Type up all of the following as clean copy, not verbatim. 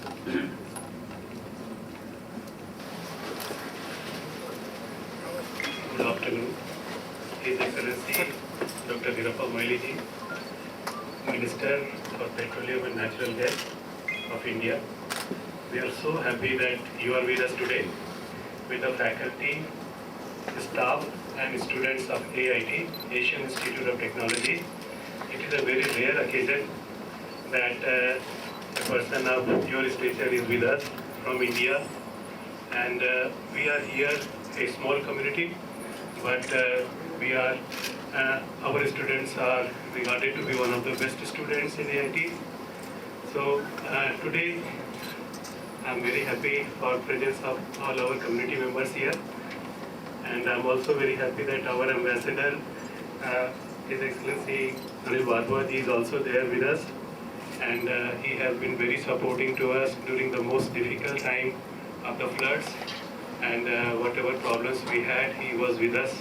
Good afternoon. His Excellency Dr. Veerappa Moily ji, Minister for Petroleum and Natural Gas of India. We are so happy that you are with us today with the faculty, staff and students of AIT, Asian Institute of Technology. It is a very rare occasion that a person of your stature is with us from India, and we are here a small community, but we are our students are regarded to be one of the best students in AIT. So today I am very happy for presence of all our community members here, and I am also very happy that our ambassador, His Excellency Anil Wadhwa ji, is also there with us, and he has been very supporting to us during the most difficult time of the floods, and whatever problems we had, he was with us.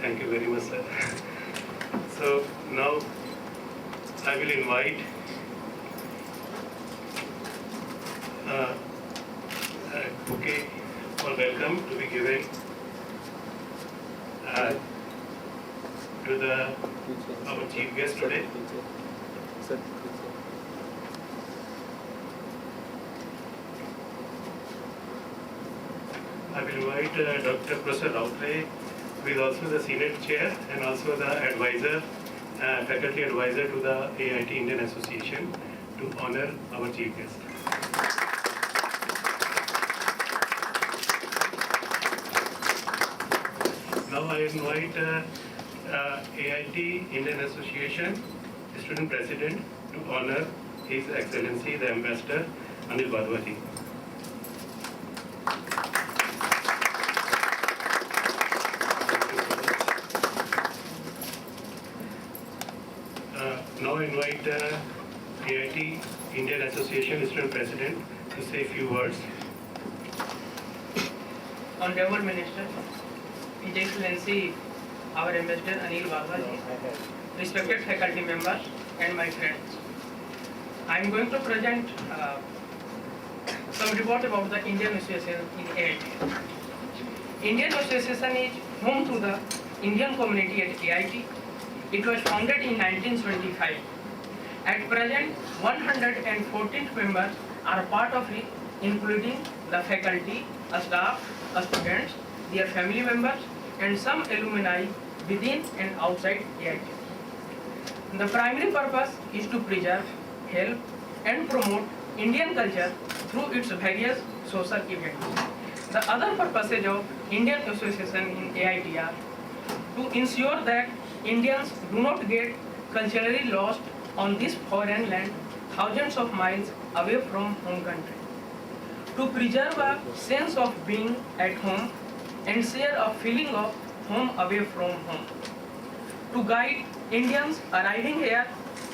Thank you very much, sir. So now I will invite bouquet for welcome to be given to our chief guest today. I will invite Dr. Professor Rautre, who is also the Senate Chair and also the advisor, faculty advisor to the AIT Indian Association, to honor our chief guest. Now I invite AIT Indian Association Student President to honor His Excellency the Ambassador Anil Wadhwa ji. Now I invite AIT Indian Association Student President to say a few words. Honorable Minister, His Excellency our Ambassador Anil Wadhwa ji, respected faculty members and my friends, I am going to present some report about the Indian Association in AIT. Indian Association is home to the Indian community at AIT. It was founded in 1925. At present, 114 members are part of it, including the faculty, staff, students, their family members, and some alumni within and outside AIT. The primary purpose is to preserve, help, and promote Indian culture through its various social events. The other purposes of Indian Association in AIT are to ensure that Indians do not get culturally lost on this foreign land thousands of miles away from home country, to preserve a sense of being at home and share a feeling of home away from home, to guide Indians arriving here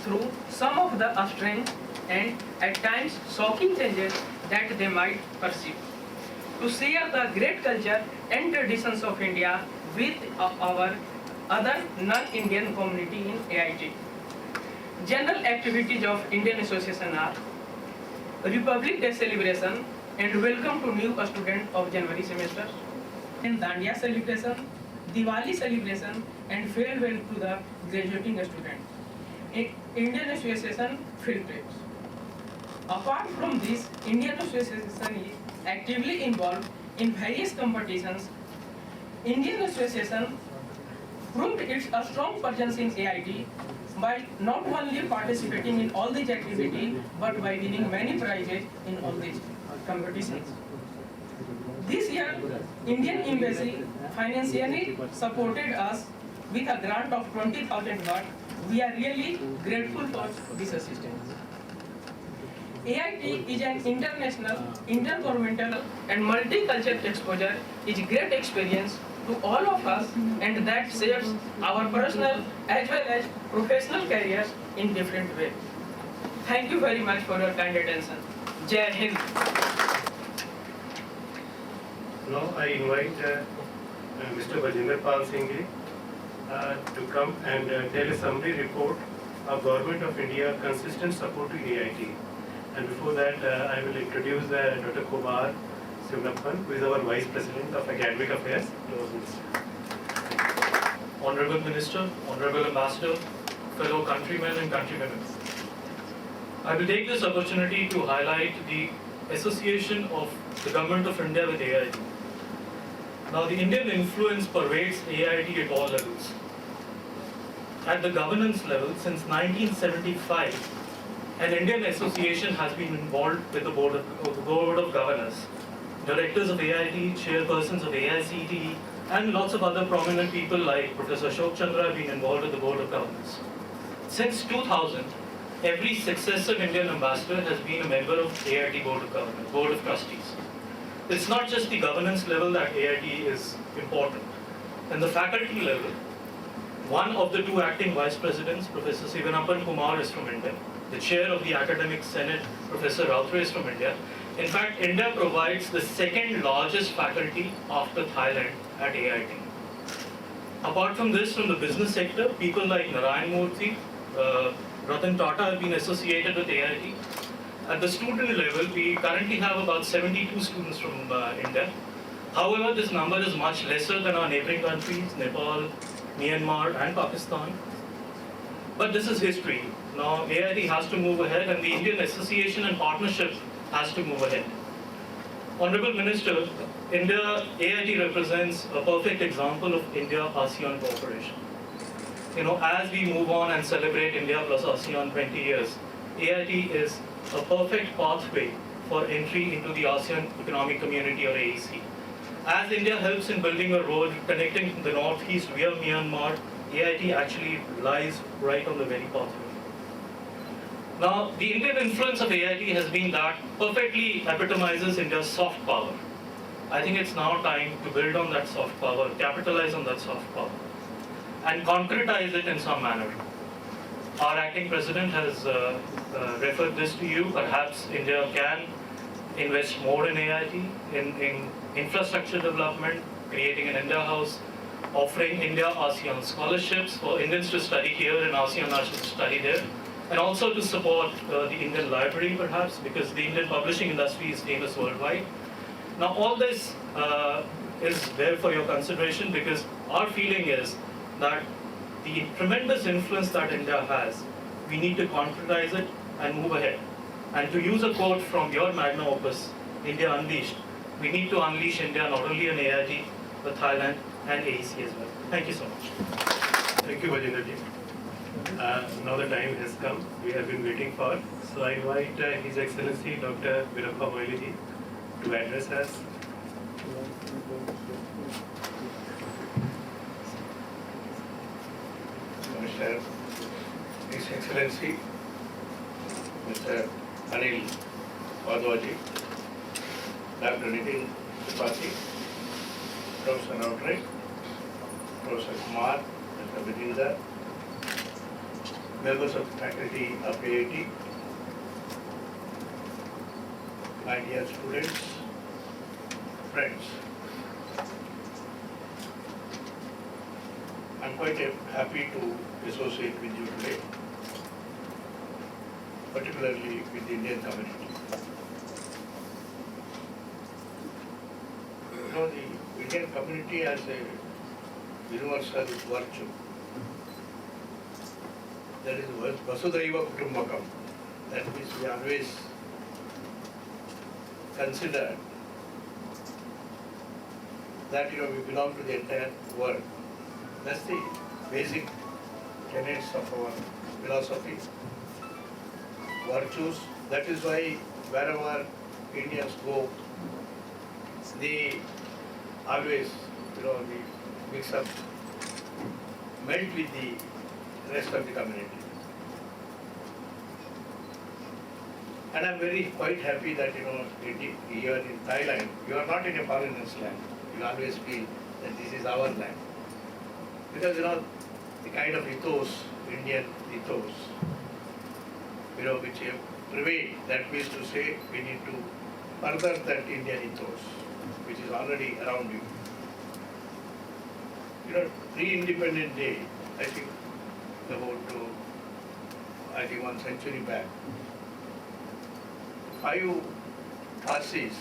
through some of the strange and at times shocking changes that they might perceive, to share the great culture and traditions of India with our other non-Indian community in AIT. General activities of Indian Association are Republic Day celebration and welcome to new students of January semester, and Dandiya celebration, Diwali celebration, and farewell to the graduating students. Indian Association field trips. Apart from this, Indian Association is actively involved in various competitions. Indian Association proved its strong presence in AIT by not only participating in all these activities, but by winning many prizes in all these competitions. This year, Indian Embassy financially supported us with a grant of 20,000 baht. We are really grateful for this assistance. AIT is an international, intergovernmental and multicultural exposure is great experience to all of us, and that shapes our personal as well as professional careers in different ways. Thank you very much for your kind attention. Jai Hind. Now I invite Mr. Bajinder Pal Singh ji to come and tell a summary report of Government of India consistent support to AIT. And before that, I will introduce Dr. Kumar Sivanappan, who is our Vice President of Academic Affairs. Honorable Minister, Honorable Ambassador, fellow countrymen and countrywomen. I will take this opportunity to highlight the association of the Government of India with AIT. Now, the Indian influence pervades AIT at all levels. At the governance level, since 1975, an Indian association has been involved with the Board of Governors, directors of AIT, chairpersons of AICTE, and lots of other prominent people like Professor Ashok Chandra have been involved with the Board of Governors. Since 2000, every successive Indian ambassador has been a member of AIT Board of Governors, Board of Trustees. It's not just the governance level that AIT is important. In the faculty level, one of the two acting vice presidents, Professor Sivanappan Kumar, is from India. The chair of the Academic Senate, Professor Rautre, is from India. In fact, India provides the second largest faculty after Thailand at AIT. Apart from this, from the business sector, people like Narayan Murthy, Ratan Tata have been associated with AIT. At the student level, we currently have about 72 students from India. However, this number is much lesser than our neighboring countries, Nepal, Myanmar, and Pakistan. But this is history. Now, AIT has to move ahead, and the Indian Association and Partnership has to move ahead. Honorable Minister, AIT represents a perfect example of India-ASEAN cooperation. As we move on and celebrate India plus ASEAN 20 years, AIT is a perfect pathway for entry into the ASEAN Economic Community, or AEC. As India helps in building a road connecting the northeast via Myanmar, AIT actually lies right on the very pathway. Now, the Indian influence of AIT has been that perfectly epitomizes India's soft power. I think it's now time to build on that soft power, capitalize on that soft power, and concretize it in some manner. Our acting president has referred this to you. Perhaps India can invest more in AIT, in infrastructure development, creating an India House, offering India-ASEAN scholarships for Indians to study here and ASEAN nationals to study there, and also to support the Indian library perhaps, because the Indian publishing industry is famous worldwide. Now all this is there for your consideration, because our feeling is that the tremendous influence that India has, we need to concretize it and move ahead. And to use a quote from your magnum opus, India Unleashed, we need to unleash India not only in AIT, but Thailand and AEC as well. Thank you so much. Thank you, Bajendra ji. Now the time has come we have been waiting for. So I invite His Excellency Dr. Virappa Moily ji to address us. Mr. His Excellency, Mr. Anil Wadhwaji, Dr. Nitin Tripathi, Professor Rautre, Professor Kumar, Mr. Vijinda, members of the faculty of AIT, my dear students, friends. I'm quite happy to associate with you today, particularly with the Indian community. The Indian community has a universal virtue. That is Vasudhaiva Kutumbakam. That means we always consider that we belong to the entire world. That's the basic tenets of our philosophy, virtues. That is why wherever Indians go, they always, they mix up, melt with the rest of the community. And I'm quite happy that, here in Thailand, you are not in a foreigner's land. You always feel that this is our land. Because, the kind of ethos, Indian ethos, which prevail, that means to say we need to further that Indian ethos, which is already around you. Pre-independent day, I think about, 1 century back, 5 Parsis,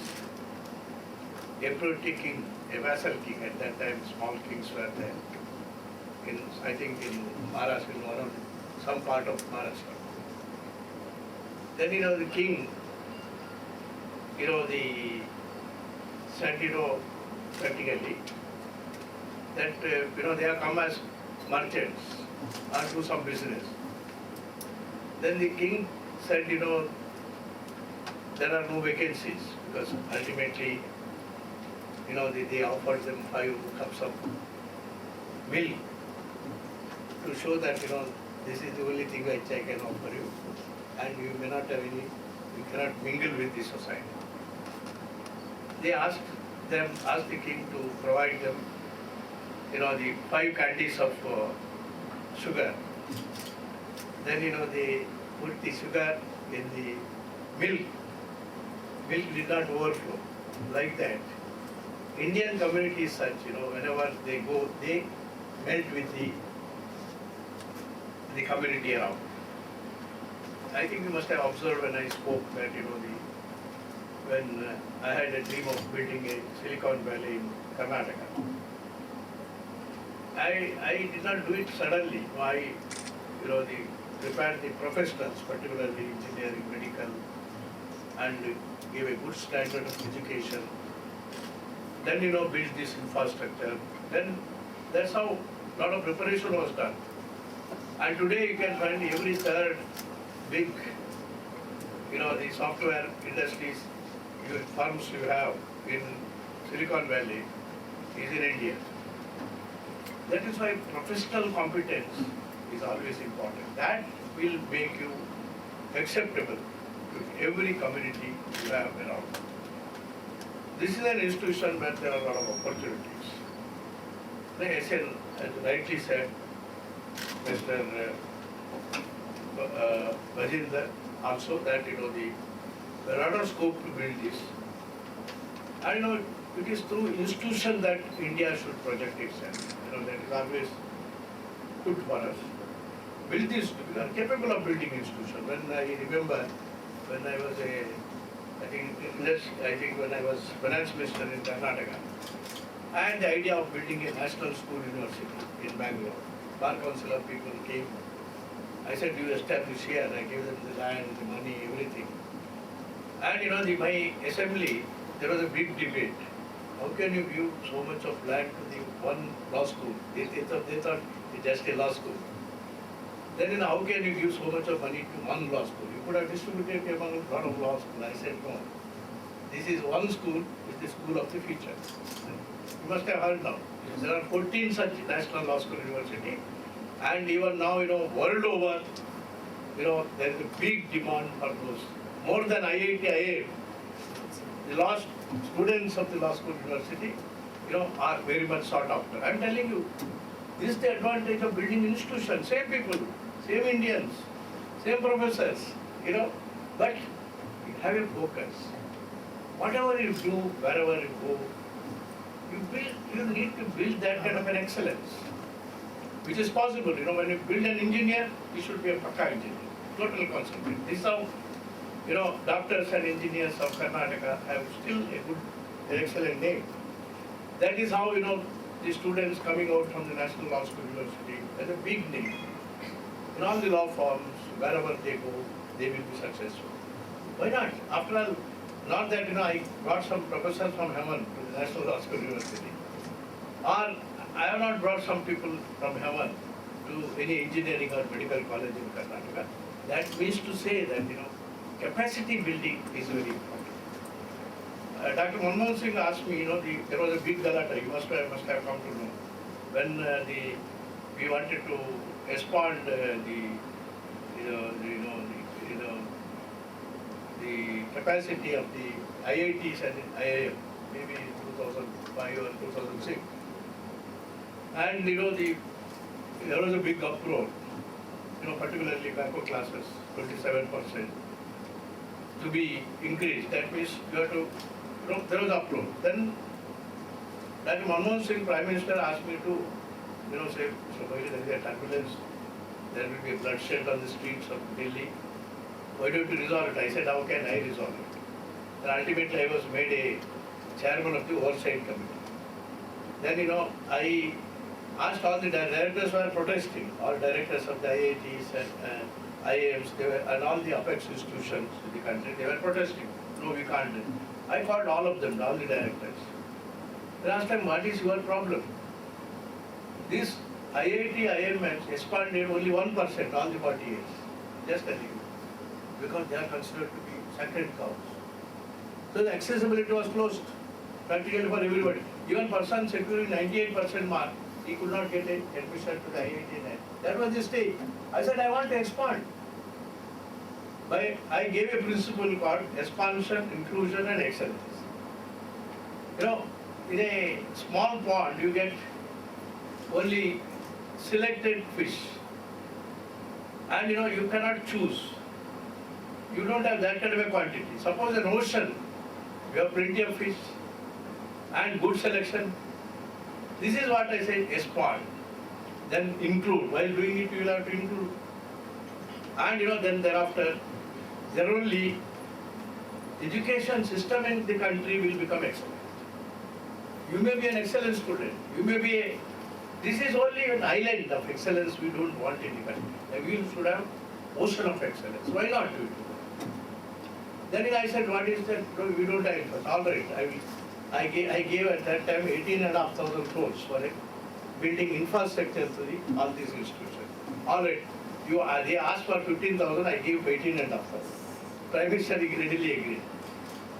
Epiroti king, a vassal king at that time, small kings were there. I think in Maharashtra, in one of some part of Maharashtra. Then the king, the said practically that they have come as merchants and do some business. Then the king said there are no vacancies because ultimately they offered them 5 cups of milk to show that this is the only thing which I can offer you, and you may not have any, you cannot mingle with the society. They asked the king to provide them the 5 candies of sugar. Then they put the sugar in the milk. Milk did not overflow. Like that, Indian community is such, whenever they go, they melt with the community around. I think you must have observed when I spoke that, when I had a dream of building a Silicon Valley in Karnataka. I did not do it suddenly. I, prepared the professionals, particularly engineering, medical, and gave a good standard of education. Then, build this infrastructure. Then that's how a lot of preparation was done. And today you can find every third big, the software industries, firms you have in Silicon Valley is in India. That is why professional competence is always important. That will make you acceptable to every community you have around. This is an institution where there are a lot of opportunities. Like SN, as rightly said, Mr. Bajinder, also that there are a lot of scope to build this. I know it is through institution that India should project itself. That is always good for us. Build this, we are capable of building institution. When I remember, when I was when I was finance minister in Karnataka, I had the idea of building a national school university in Bangalore. Bar council of people came. I said, you establish here. I gave them the land, the money, everything. And my assembly, there was a big debate. How can you give so much of land to the one law school? They thought it's just a law school. Then how can you give so much of money to one law school? You could have distributed among a lot of law schools. I said, no. This is one school, it's the school of the future. You must have heard now. There are 14 such national law school university, and even now, world over, there is a big demand for those. More than IIT, IIM, the law students of the law school university, are very much sought after. I'm telling you, this is the advantage of building institutions. Same people, same Indians, same professors, but you have a focus. Whatever you do, wherever you go, you need to build that kind of an excellence, which is possible. When you build an engineer, he should be a Pakka engineer, total concentrate. This is how, doctors and engineers of Karnataka have still a good, excellent name. That is how, the students coming out from the National Law School University has a big name. In all the law firms, wherever they go, they will be successful. Why not? After all, not that, I brought some professors from Hemen to the National Law School University. Or I have not brought some people from Hemen to any engineering or medical college in Karnataka. That means to say that, capacity building is very important. Dr. Manmohan Singh asked me, there was a big galata, you must have come to know, when we wanted to expand the capacity of the IITs and IIM, maybe in 2005 or 2006. And there was a big uproar, particularly backward classes, 27% to be increased. That means you have to, there was uproar. Then Dr. Manmohan Singh, Prime Minister, asked me to, say, so there is a turbulence, there will be a bloodshed on the streets of Delhi. Why don't you resolve it? I said, how can I resolve it? Then ultimately I was made a chairman of the oversight committee. Then I asked all the directors were protesting, all directors of the IITs and IIMs, and all the apex institutions in the country, they were protesting. No, we can't. I called all of them, all the directors. Then asked them, what is your problem? This IIT, IIM has expanded only 1% all the 40 years. Just telling you. Because they are considered to be sacred cows. So the accessibility was closed practically for everybody. Even person securing 98% mark, he could not get admission to the IIT net. That was the stage. I said, I want to expand. I gave a principle called expansion, inclusion and excellence. In a small pond, you get only selected fish. And you cannot choose. You don't have that kind of a quantity. Suppose an ocean, you have plenty of fish and good selection. This is what I say, expand. Then include. While doing it, you will have to include. And then thereafter, generally, education system in the country will become excellent. You may be an excellent student. You may be this is only an island of excellence we don't want in the country. We should have ocean of excellence. Why not do it? Then I said, what is that? No, we don't have it. All right, I gave at that time 18,500 crores for building infrastructure to all these institutions. All right, they asked for 15,000, I gave 18,500. Prime Minister readily agreed.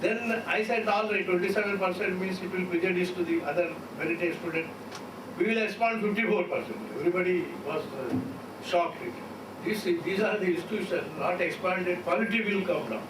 Then I said, all right, 27% means it will prejudice to the other heritage student. We will expand 54%. Everybody was shocked. These are the institutions not expanded, quality will come down.